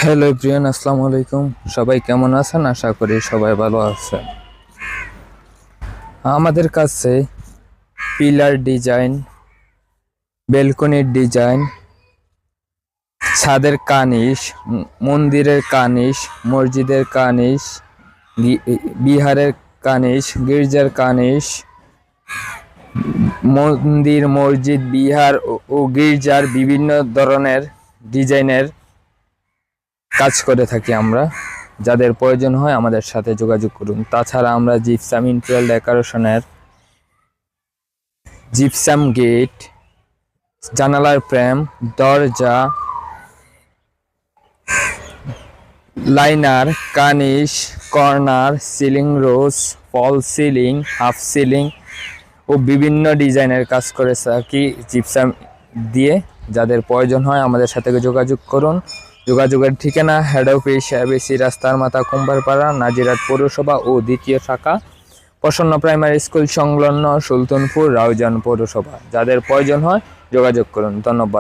Hello everyone, আসসালামু আলাইকুম। সবাই কেমন আছেন? আশা করি সবাই ভালো আছেন। আমাদের কাছে পিলার ডিজাইন, বেলকনির ডিজাইন, ছাদের কার্নিশ, মন্দিরের কার্নিশ, মসজিদের কার্নিশ, বিহারের কার্নিশ, গির্জার কার্নিশ, মন্দির, মসজিদ, বিহার ও গির্জার বিভিন্ন ধরনের ডিজাইনের কাজ করে থাকি আমরা। যাদের প্রয়োজন হয় আমাদের সাথে যোগাযোগ করুন। তাছাড়া আমরা জিপসাম ইন্টেরিয়র ডেকোরেশনের জিপসাম গেট, জানালার ফ্রেম, দরজা, লাইনার, কার্নিশ, কর্নার, সিলিং রোজ, ফল সিলিং, হাফ সিলিং ও বিভিন্ন ডিজাইনের কাজ করে থাকি জিপসাম দিয়ে। যাদের প্রয়োজন হয় আমাদের সাথে যোগাযোগ করুন। যোগাযোগের ঠিকানা হেড অফিস এবিসি রাস্তার মাথা কুম্বারপাড়া, নাজিরহাট পৌরসভা ও দ্বিতীয় শাখা, প্রসন্ন প্রাইমারি স্কুল সংলগ্ন সুলতানপুর, রাউজান পৌরসভা। যাদের প্রয়োজন হয় যোগাযোগ করুন। ধন্যবাদ।